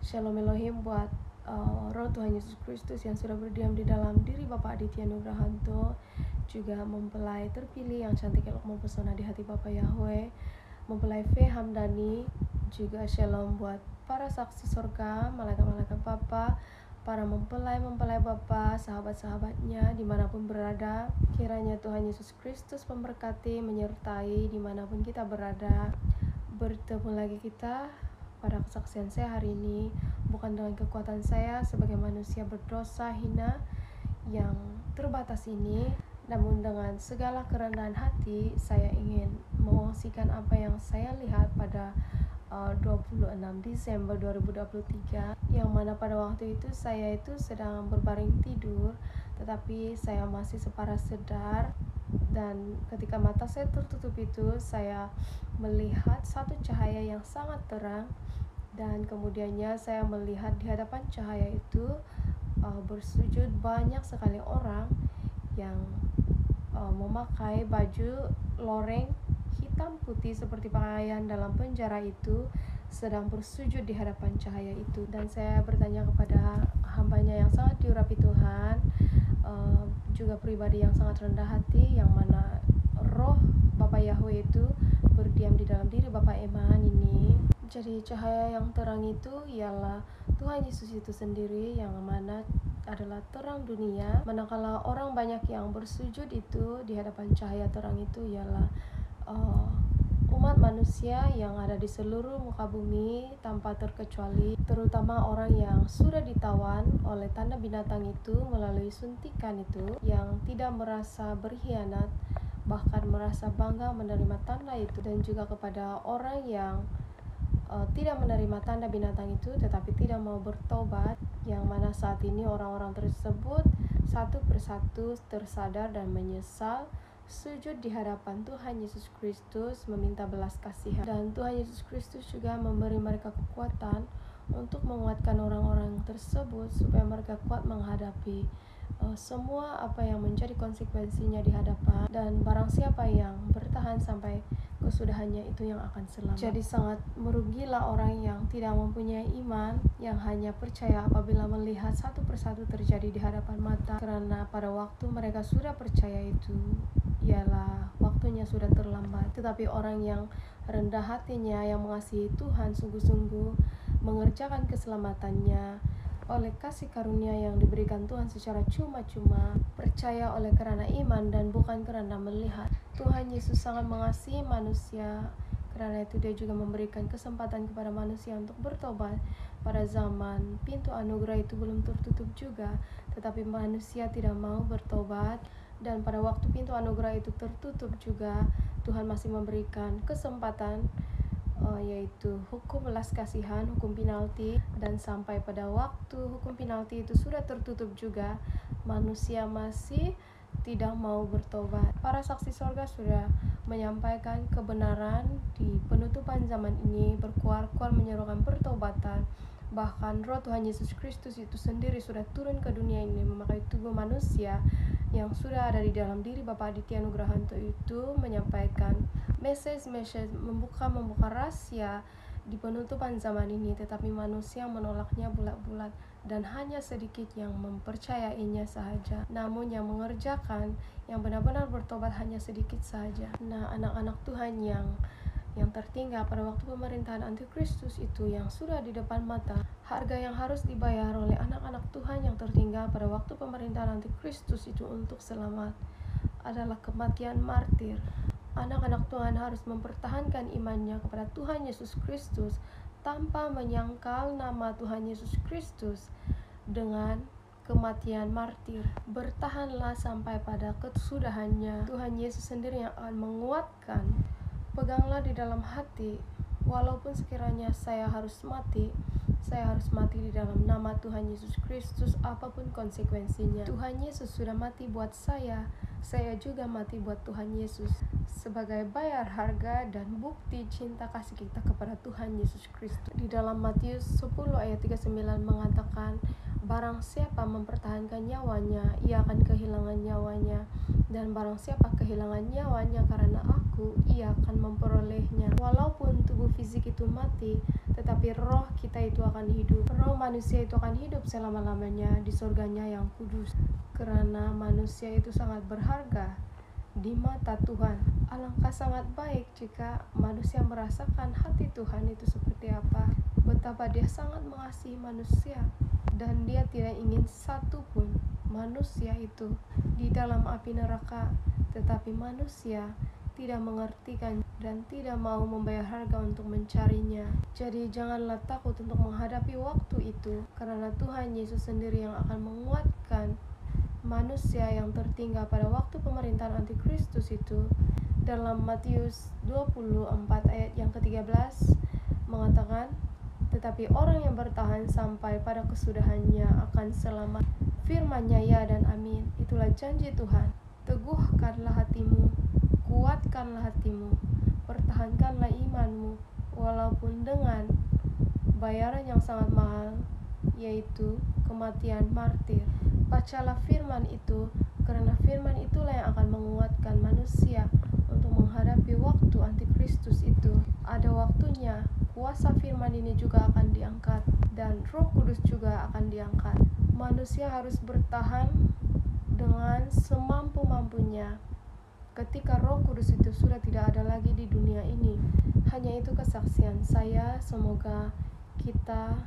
Shalom Elohim buat roh Tuhan Yesus Kristus yang sudah berdiam di dalam diri Bapak Aditya Nugrahanto, juga mempelai terpilih yang cantik elok mempesona di hati Bapak Yahweh, mempelai V. Hamdani. Juga shalom buat para saksi surga, malaikat-malaikat Bapa, para mempelai Bapa, sahabat-sahabatnya dimanapun berada. Kiranya Tuhan Yesus Kristus memberkati, menyertai dimanapun kita berada. Bertemu lagi kita pada kesaksian saya hari ini, bukan dengan kekuatan saya sebagai manusia berdosa hina yang terbatas ini, namun dengan segala kerendahan hati saya ingin mengungsikan apa yang saya lihat pada 26 Desember 2023, yang mana pada waktu itu saya itu sedang berbaring tidur, tetapi saya masih separas sadar, dan ketika mata saya tertutup itu saya melihat satu cahaya yang sangat terang, dan kemudiannya saya melihat di hadapan cahaya itu bersujud banyak sekali orang yang memakai baju loreng hitam putih seperti pakaian dalam penjara itu, sedang bersujud di hadapan cahaya itu. Dan saya bertanya kepada hambanya yang sangat diurapi Tuhan, juga pribadi yang sangat rendah hati, yang mana roh Bapak Yahweh itu berdiam di dalam diri Bapak Eman ini. Jadi cahaya yang terang itu ialah Tuhan Yesus itu sendiri, yang mana adalah terang dunia. Manakala orang banyak yang bersujud itu di hadapan cahaya terang itu ialah umat manusia yang ada di seluruh muka bumi tanpa terkecuali, terutama orang yang sudah ditawan oleh tanda binatang itu melalui suntikan itu, yang tidak merasa berkhianat, bahkan merasa bangga menerima tanda itu. Dan juga kepada orang yang tidak menerima tanda binatang itu tetapi tidak mau bertobat, yang mana saat ini orang-orang tersebut satu persatu tersadar dan menyesal, sujud di hadapan Tuhan Yesus Kristus meminta belas kasihan. Dan Tuhan Yesus Kristus juga memberi mereka kekuatan untuk menguatkan orang-orang tersebut supaya mereka kuat menghadapi semua apa yang menjadi konsekuensinya di hadapan. Dan barang siapa yang bertahan sampai kesudahannya itu yang akan selamat. Jadi sangat merugilah orang yang tidak mempunyai iman, yang hanya percaya apabila melihat satu persatu terjadi di hadapan mata, karena pada waktu mereka sudah percaya itu ialah waktunya sudah terlambat. Tetapi orang yang rendah hatinya, yang mengasihi Tuhan sungguh-sungguh, mengerjakan keselamatannya oleh kasih karunia yang diberikan Tuhan secara cuma-cuma, percaya oleh karena iman dan bukan karena melihat. Tuhan Yesus sangat mengasihi manusia, karena itu dia juga memberikan kesempatan kepada manusia untuk bertobat pada zaman pintu anugerah itu belum tertutup juga, tetapi manusia tidak mau bertobat. Dan pada waktu pintu anugerah itu tertutup juga, Tuhan masih memberikan kesempatan, yaitu hukum belas kasihan, hukum penalti. Dan sampai pada waktu hukum penalti itu sudah tertutup juga, manusia masih tidak mau bertobat. Para saksi sorga sudah menyampaikan kebenaran di penutupan zaman ini, berkuar-kuar menyerukan pertobatan. Bahkan roh Tuhan Yesus Kristus itu sendiri sudah turun ke dunia ini memakai tubuh manusia yang sudah ada di dalam diri Bapak Aditya Nugrahanto itu, menyampaikan message membuka rahasia di penutupan zaman ini. Tetapi manusia menolaknya bulat-bulat, dan hanya sedikit yang mempercayainya saja. Namun yang mengerjakan, yang benar-benar bertobat hanya sedikit saja. Nah, anak-anak Tuhan yang tertinggal pada waktu pemerintahan antikristus itu yang sudah di depan mata, harga yang harus dibayar oleh anak-anak Tuhan yang tertinggal pada waktu pemerintahan antikristus itu untuk selamat adalah kematian martir. Anak-anak Tuhan harus mempertahankan imannya kepada Tuhan Yesus Kristus tanpa menyangkal nama Tuhan Yesus Kristus dengan kematian martir. Bertahanlah sampai pada kesudahannya. Tuhan Yesus sendiri yang akan menguatkan. Peganglah di dalam hati, walaupun sekiranya saya harus mati di dalam nama Tuhan Yesus Kristus, apapun konsekuensinya. Tuhan Yesus sudah mati buat saya juga mati buat Tuhan Yesus, sebagai bayar harga dan bukti cinta kasih kita kepada Tuhan Yesus Kristus. Di dalam Matius 10 ayat 39 mengatakan, barang siapa mempertahankan nyawanya, ia akan kehilangan nyawanya, dan barang siapa kehilangan nyawanya karena aku, ia akan memperolehnya. Walaupun tubuh fisik itu mati, tetapi roh kita itu akan hidup. Roh manusia itu akan hidup selama-lamanya di surganya yang kudus. Karena manusia itu sangat berharga di mata Tuhan. Alangkah sangat baik jika manusia merasakan hati Tuhan itu seperti apa, betapa dia sangat mengasihi manusia, dan dia tidak ingin satu pun manusia itu di dalam api neraka. Tetapi manusia tidak mengertikan dan tidak mau membayar harga untuk mencarinya. Jadi janganlah takut untuk menghadapi waktu itu, karena Tuhan Yesus sendiri yang akan menguatkan manusia yang tertinggal pada waktu pemerintahan antikristus itu. Dalam Matius 24 ayat yang ke-13 mengatakan, tetapi orang yang bertahan sampai pada kesudahannya akan selamat. Firman-Nya ya dan amin. Itulah janji Tuhan. Teguhkanlah hatimu, kuatkanlah hatimu, pertahankanlah imanmu, walaupun dengan bayaran yang sangat mahal, yaitu kematian martir. Bacalah firman itu, karena firman itulah yang akan menguatkan manusia untuk menghadapi waktu antikristus itu. Ada waktunya, kuasa firman ini juga akan diangkat, dan Roh Kudus juga akan diangkat. Manusia harus bertahan dengan semampu-mampunya ketika Roh Kudus itu sudah tidak ada lagi di dunia ini. Hanya itu kesaksian saya. Semoga kita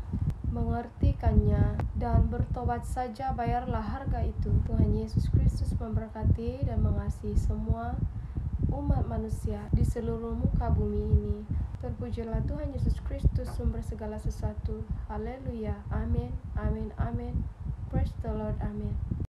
mengertikannya dan bertobat saja, bayarlah harga itu. Tuhan Yesus Kristus memberkati dan mengasihi semua umat manusia di seluruh muka bumi ini. Terpujilah Tuhan Yesus Kristus, sumber segala sesuatu. Haleluya. Amin. Amin. Amin. Praise the Lord. Amin.